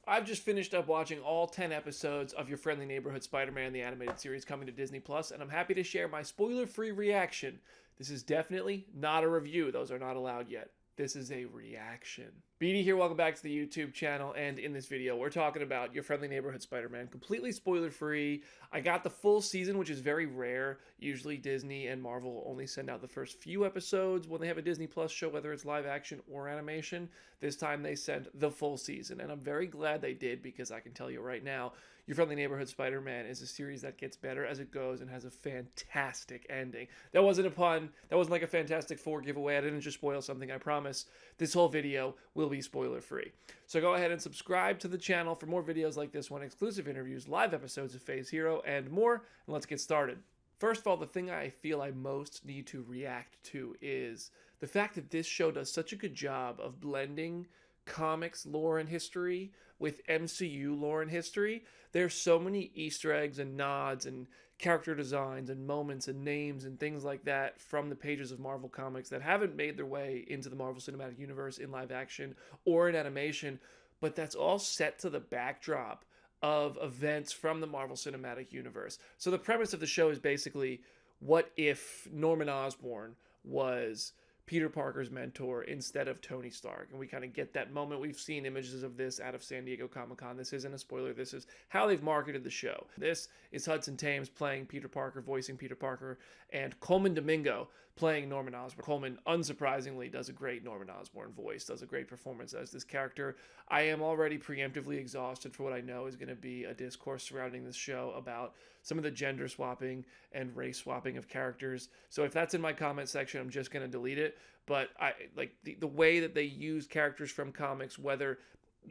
I've just finished up watching all 10 episodes of Your Friendly Neighborhood Spider-Man, the animated series coming to Disney Plus, and I'm happy to share my spoiler-free reaction. This is definitely not a review. Those are not allowed yet. This is a reaction. BD here, welcome back to the YouTube channel, and in this video, we're talking about Your Friendly Neighborhood Spider-Man, completely spoiler-free. I got the full season, which is very rare. Usually Disney and Marvel only send out the first few episodes when they have a Disney Plus show, whether it's live action or animation. This time they sent the full season, and I'm very glad they did because I can tell you right now, Your Friendly Neighborhood Spider-Man is a series that gets better as it goes and has a fantastic ending. That wasn't a pun. That wasn't like a Fantastic Four giveaway. I didn't just spoil something, I promise. This whole video will be spoiler free. So go ahead and subscribe to the channel for more videos like this one, exclusive interviews, live episodes of Phase Hero, and more. And let's get started. First of all, the thing I feel I most need to react to is the fact that this show does such a good job of blending comics lore and history with MCU lore and history. There's so many Easter eggs and nods and character designs and moments and names and things like that from the pages of Marvel Comics that haven't made their way into the Marvel Cinematic Universe in live action or in animation, but that's all set to the backdrop of events from the Marvel Cinematic Universe. So the premise of the show is basically, what if Norman Osborn was Peter Parker's mentor instead of Tony Stark? And we kind of get that moment. We've seen images of this out of San Diego Comic-Con. This isn't a spoiler. This is how they've marketed the show. This is Hudson Thames playing Peter Parker, voicing Peter Parker, and Colman Domingo playing Norman Osborn. Colman, unsurprisingly, does a great Norman Osborn voice, does a great performance as this character. I am already preemptively exhausted for what I know is going to be a discourse surrounding this show about some of the gender swapping and race swapping of characters. So if that's in my comment section, I'm just going to delete it. But I like the way that they use characters from comics, whether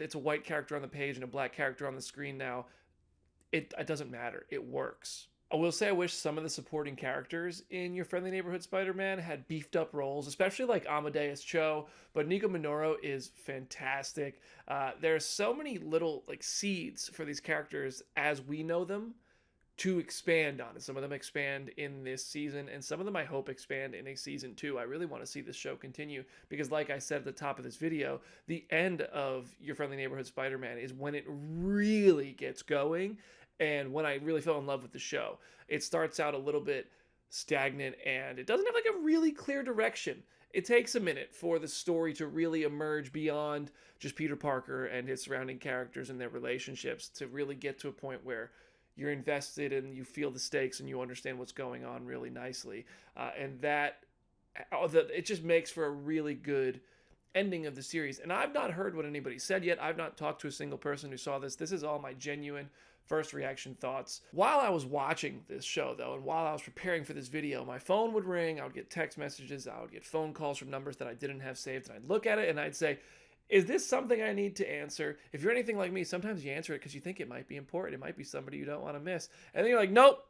it's a white character on the page and a black character on the screen now, it doesn't matter. It works. I will say I wish some of the supporting characters in Your Friendly Neighborhood Spider-Man had beefed up roles, especially like Amadeus Cho, but Nico Minoru is fantastic. There's so many little like seeds for these characters as we know them to expand on it. Some of them expand in this season, and some of them I hope expand in a season 2. I really want to see this show continue because, like I said at the top of this video, the end of Your Friendly Neighborhood Spider-Man is when it really gets going and when I really fell in love with the show. It starts out a little bit stagnant and it doesn't have like a really clear direction. It takes a minute for the story to really emerge beyond just Peter Parker and his surrounding characters and their relationships to really get to a point where you're invested and you feel the stakes and you understand what's going on really nicely. And that it just makes for a really good ending of the series. And I've not heard what anybody said yet. I've not talked to a single person who saw this. This is all my genuine first reaction thoughts. While I was watching this show, though, and while I was preparing for this video, my phone would ring, I would get text messages, I would get phone calls from numbers that I didn't have saved, and I'd look at it and I'd say, is this something I need to answer? If you're anything like me, sometimes you answer it because you think it might be important. It might be somebody you don't want to miss. And then you're like, nope,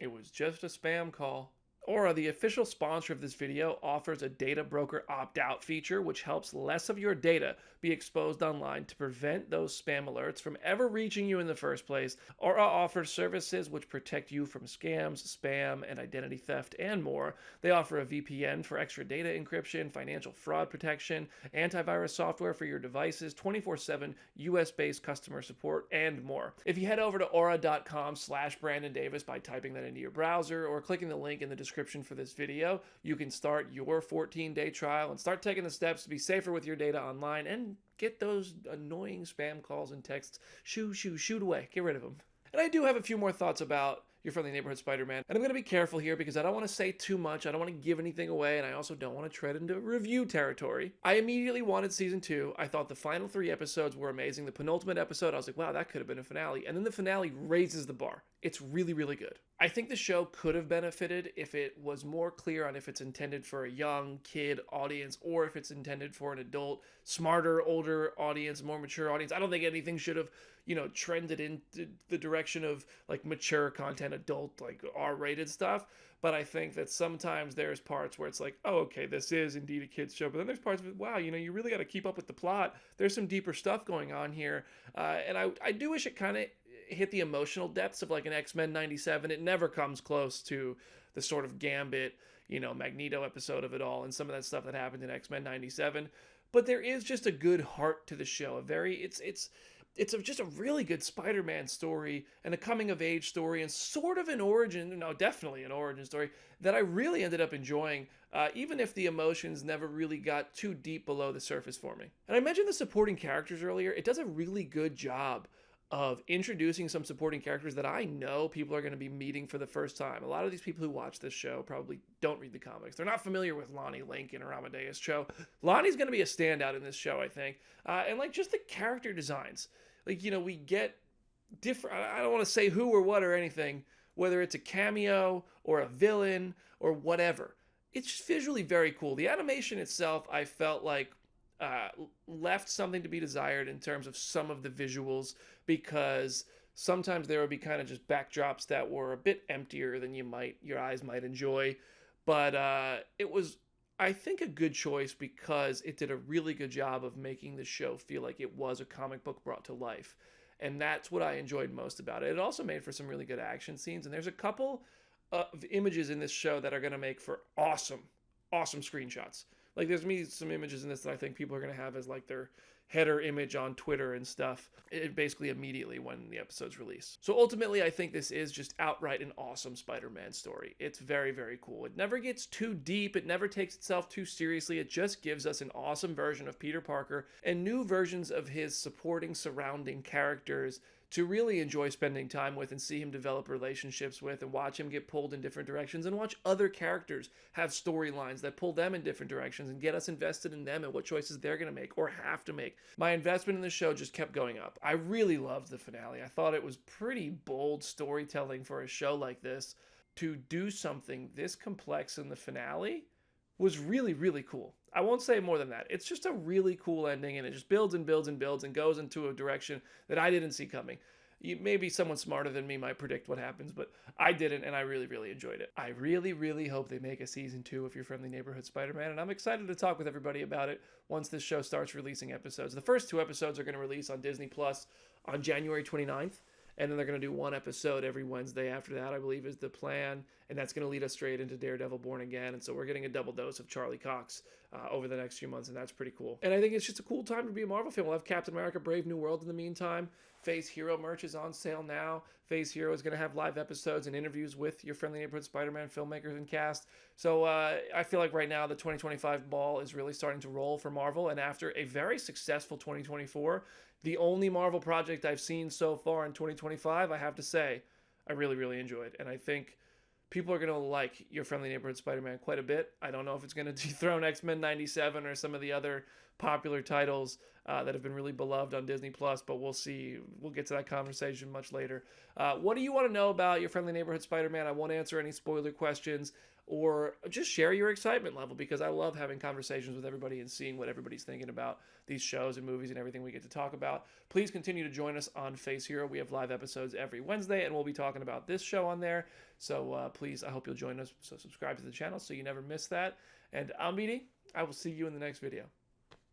it was just a spam call. Aura, the official sponsor of this video, offers a data broker opt-out feature which helps less of your data be exposed online to prevent those spam alerts from ever reaching you in the first place. Aura offers services which protect you from scams, spam, and identity theft, and more. They offer a VPN for extra data encryption, financial fraud protection, antivirus software for your devices, 24/7 US-based customer support, and more. If you head over to aura.com/Brandon Davis by typing that into your browser or clicking the link in the description for this video, you can start your 14-day trial and start taking the steps to be safer with your data online and get those annoying spam calls and texts shoot away. Get rid of them. And I do have a few more thoughts about Your Friendly Neighborhood Spider-Man, and I'm going to be careful here because I don't want to say too much, I don't want to give anything away, and I also don't want to tread into review territory. I immediately wanted season 2. I thought the final 3 episodes were amazing. The penultimate episode, I was like, wow, that could have been a finale. And then the finale raises the bar. It's really, really good. I think the show could have benefited if it was more clear on if it's intended for a young kid audience or if it's intended for an adult, smarter, older audience, more mature audience. I don't think anything should have, trended into the direction of like mature content, adult, like R-rated stuff. But I think that sometimes there's parts where it's like, oh, okay, this is indeed a kid's show. But then there's parts of it, wow, you really got to keep up with the plot. There's some deeper stuff going on here. And I do wish it kind of hit the emotional depths of like an X-Men 97. It never comes close to the sort of Gambit, Magneto episode of it all and some of that stuff that happened in X-Men 97. But there is just a good heart to the show. It's it's just a really good Spider-Man story and a coming-of-age story and sort of an origin, no, definitely an origin story that I really ended up enjoying, even if the emotions never really got too deep below the surface for me. And I mentioned the supporting characters earlier. It does a really good job of introducing some supporting characters that I know people are going to be meeting for the first time. A lot of these people who watch this show probably don't read the comics. They're not familiar with Lonnie Lincoln or Amadeus Cho. Lonnie's going to be a standout in this show, I think. And like just the character designs. Like, you know, we get different, I don't want to say who or what or anything, whether it's a cameo or a villain or whatever. It's just visually very cool. The animation itself, I felt like left something to be desired in terms of some of the visuals, because sometimes there would be kind of just backdrops that were a bit emptier than your eyes might enjoy. But it was, I think, a good choice because it did a really good job of making the show feel like it was a comic book brought to life. And that's what I enjoyed most about it. It also made for some really good action scenes, and there's a couple of images in this show that are going to make for awesome screenshots. Like, there's some images in this that I think people are going to have as like their header image on Twitter and stuff, basically immediately when the episode's released. So ultimately, I think this is just outright an awesome Spider-Man story. It's very, very cool. It never gets too deep. It never takes itself too seriously. It just gives us an awesome version of Peter Parker and new versions of his supporting surrounding characters to really enjoy spending time with and see him develop relationships with and watch him get pulled in different directions and watch other characters have storylines that pull them in different directions and get us invested in them and what choices they're going to make or have to make. My investment in the show just kept going up. I really loved the finale. I thought it was pretty bold storytelling for a show like this. To do something this complex in the finale was really, really cool. I won't say more than that. It's just a really cool ending, and it just builds and builds and builds and goes into a direction that I didn't see coming. Maybe someone smarter than me might predict what happens, but I didn't, and I really, really enjoyed it. I really, really hope they make a season 2 of Your Friendly Neighborhood Spider-Man, and I'm excited to talk with everybody about it once this show starts releasing episodes. The first 2 episodes are going to release on Disney Plus on January 29th. And then they're going to do 1 episode every Wednesday after that, I believe, is the plan. And that's going to lead us straight into Daredevil Born Again. And so we're getting a double dose of Charlie Cox over the next few months, and that's pretty cool. And I think it's just a cool time to be a Marvel fan. We'll have Captain America Brave New World in the meantime. Phase Hero merch is on sale now. Phase Hero is going to have live episodes and interviews with Your Friendly Neighborhood Spider-Man filmmakers and cast. So I feel like right now the 2025 ball is really starting to roll for Marvel. And after a very successful 2024, the only Marvel project I've seen so far in 2025, I have to say, I really, really enjoyed. And I think people are going to like Your Friendly Neighborhood Spider-Man quite a bit. I don't know if it's going to dethrone X-Men 97 or some of the other popular titles that have been really beloved on Disney+, but we'll see. We'll get to that conversation much later. What do you want to know about Your Friendly Neighborhood Spider-Man? I won't answer any spoiler questions, or just share your excitement level, because I love having conversations with everybody and seeing what everybody's thinking about these shows and movies and everything we get to talk about. Please continue to join us on Phase Hero. We have live episodes every Wednesday, and we'll be talking about this show on there. So please, I hope you'll join us. So subscribe to the channel so you never miss that. And I'm BD. I will see you in the next video.